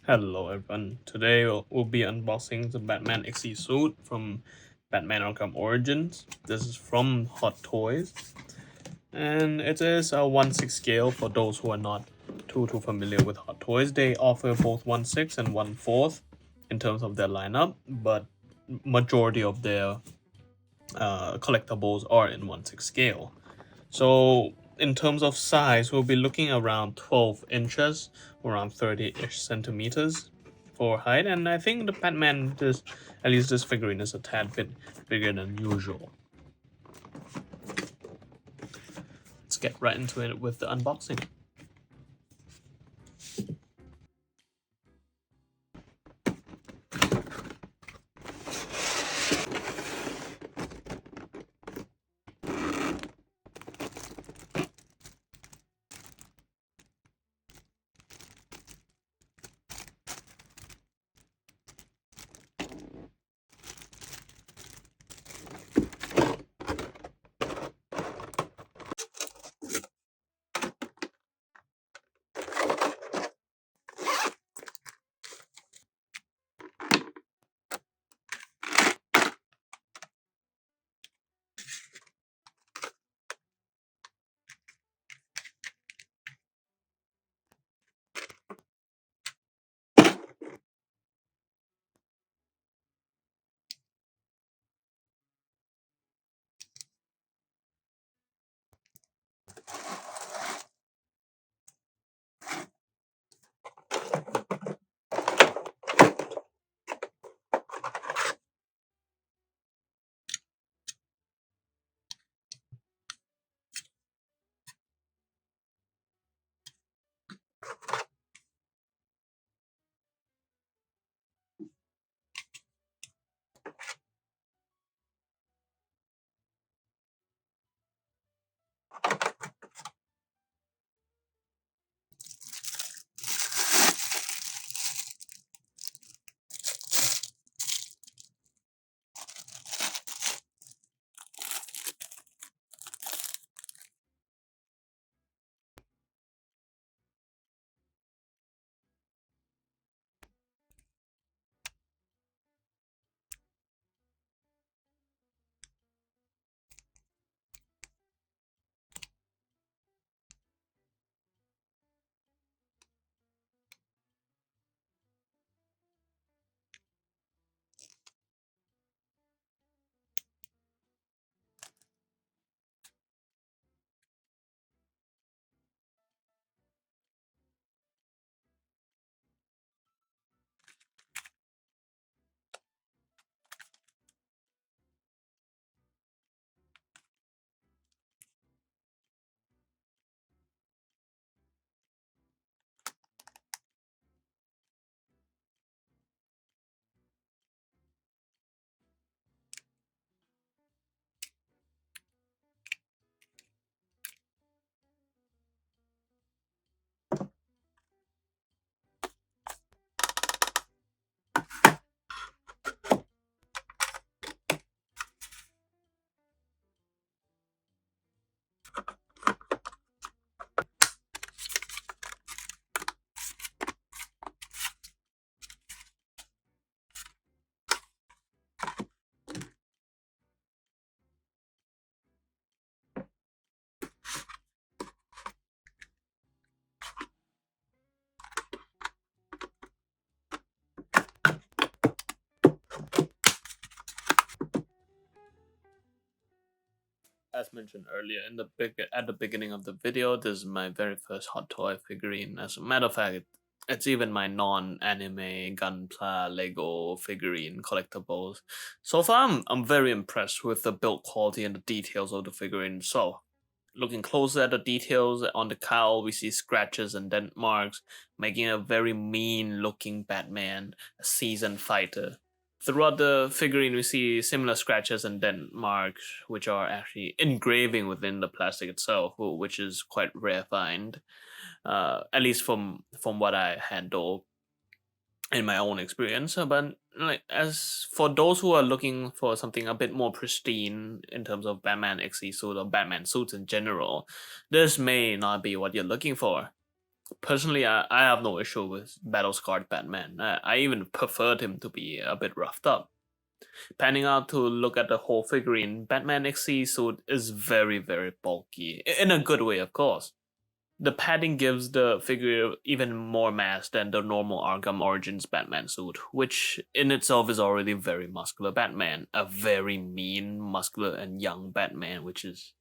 Hello everyone. Today we'll be unboxing the Batman XE suit from Batman Arkham Origins. This is from Hot Toys, and it is a 1/6 scale for those who are not too familiar with Hot Toys. They offer both 1/6 and 1/4 in terms of their lineup, but majority of their collectibles are in 1/6 scale. So in terms of size, we'll be looking around 12 inches, around 30-ish centimeters for height, and I think the Batman, at least this figurine, is a tad bit bigger than usual. Let's get right into it with the unboxing. As mentioned earlier at the beginning of the video, this is my very first Hot Toy figurine. As a matter of fact, it's even my non-anime Gunpla Lego figurine collectibles. So far, I'm very impressed with the build quality and the details of the figurine. So, looking closer at the details on the cowl, we see scratches and dent marks, making a very mean-looking Batman, a seasoned fighter. Throughout the figurine, we see similar scratches and dent marks, which are actually engraving within the plastic itself, which is quite rare find, at least from what I handle. in my own experience. But like, as for those who are looking for something a bit more pristine in terms of Batman XE suit or Batman suits in general, this may not be what you're looking for. Personally, I have no issue with battle scarred Batman. I even preferred him to be a bit roughed up. Panning out to look at the whole figurine, Batman XE suit is very, very bulky, in a good way, of course. The padding gives the figure even more mass than the normal Arkham Origins Batman suit, which in itself is already very muscular Batman, a very mean, muscular, and young Batman, which is,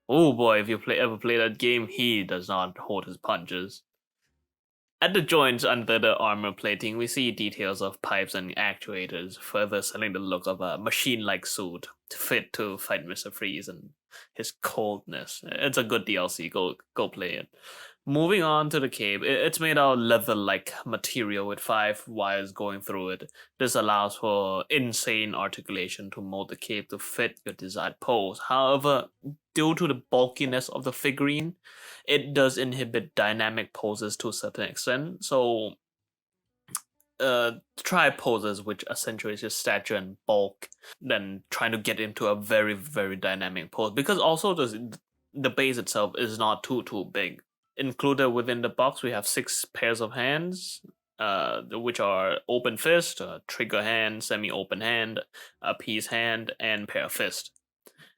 oh boy, if you ever play that game, he does not hold his punches. At the joints under the armor plating, we see details of pipes and actuators, further selling the look of a machine-like suit fit to fight Mr. Freeze and his coldness. It's a good DLC. Go play it. Moving on to the cape, it's made out of leather-like material with 5 wires going through it. This allows for insane articulation to mold the cape to fit your desired pose. However, due to the bulkiness of the figurine, it does inhibit dynamic poses to a certain extent. So, try poses which accentuates your stature and bulk, then trying to get into a very, very dynamic pose. Because also the base itself is not too big. Included within the box, we have 6 pairs of hands, which are open fist, trigger hand, semi-open hand, a piece hand, and pair of fist.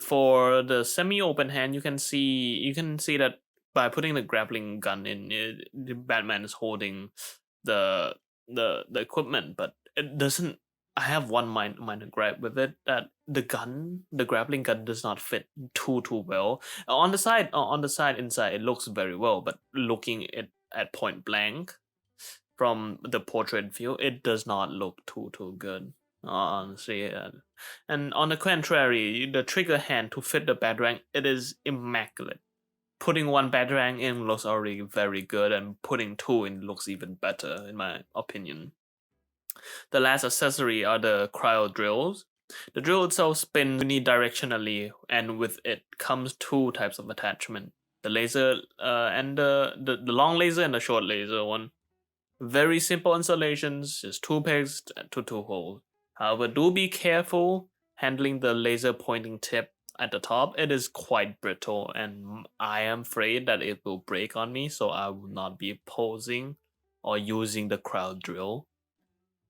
For the semi-open hand, you can see that by putting the grappling gun in, the Batman is holding the equipment, but it doesn't. I have one minor gripe with it, that the grappling gun does not fit too well. On the side inside, it looks very well, but looking at point blank from the portrait view, it does not look too good. Honestly, and on the contrary, the trigger hand to fit the Batarang, it is immaculate. Putting one Batarang in looks already very good, and putting 2 in looks even better, in my opinion. The last accessory are the cryo drills. The drill itself spins unidirectionally, and with it comes 2 types of attachment: the laser and the long laser and the short laser one. Very simple installations, just 2 pegs to 2 holes. However, do be careful handling the laser pointing tip at the top. It is quite brittle, and I am afraid that it will break on me, so I will not be posing or using the crowd drill.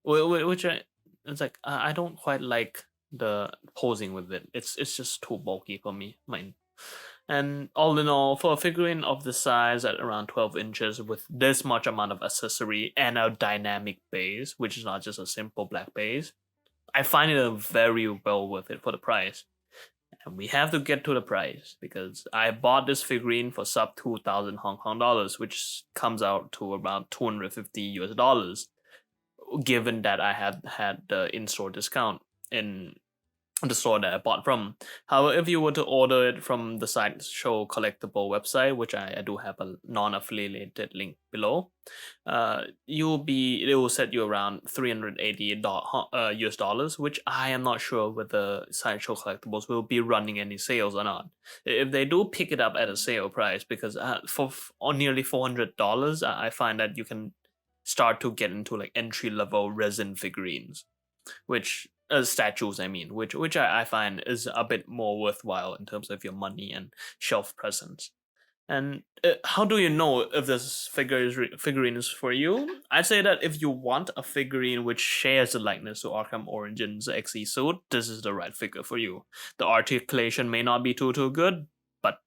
Which it's like, I don't quite like the posing with it. It's just too bulky for me. And all in all, for a figurine of the size at around 12 inches with this much amount of accessory and a dynamic base, which is not just a simple black base, I find it very well worth it for the price. And we have to get to the price, because I bought this figurine for sub 2,000 Hong Kong dollars, which comes out to about 250 US dollars, given that I have had the in-store discount in the store that I bought from. However, if you were to order it from the Sideshow Collectible website, which I do have a non-affiliated link below, it will set you around 380 US dollars, which I am not sure whether Sideshow Collectibles will be running any sales or not. If they do pick it up at a sale price, because for nearly $400, I find that you can start to get into like entry-level resin figurines, which statues, I mean, which I find is a bit more worthwhile in terms of your money and shelf presence. And how do you know if this figurine is for you? I'd say that if you want a figurine which shares the likeness to Arkham Origins XE suit, this is the right figure for you. The articulation may not be too good, but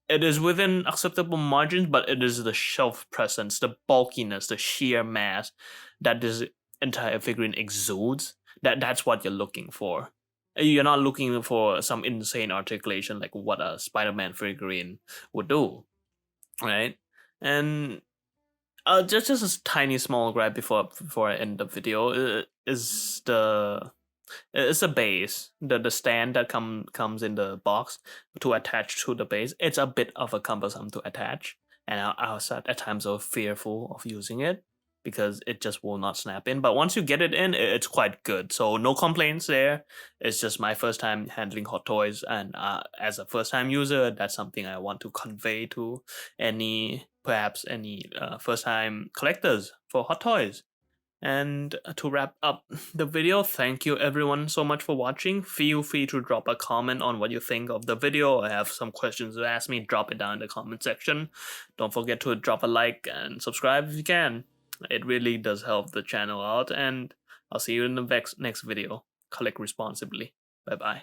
it is within acceptable margins, but it is the shelf presence, the bulkiness, the sheer mass that this entire figurine exudes. That's what you're looking for. You're not looking for some insane articulation like what a Spider-Man figurine would do, right? And just a tiny small gripe before I end the video is it's a base. The stand that comes in the box to attach to the base. It's a bit of a cumbersome to attach, and I was at times so fearful of using it, because it just will not snap in. But once you get it in, it's quite good. So no complaints there. It's just my first time handling Hot Toys, and as a first time user, that's something I want to convey to any first time collectors for Hot Toys. And to wrap up the video, thank you everyone so much for watching. Feel free to drop a comment on what you think of the video, or have some questions to ask me, drop it down in the comment section. Don't forget to drop a like and subscribe if you can. It really does help the channel out, and I'll see you in the next video. Collect responsibly. Bye bye.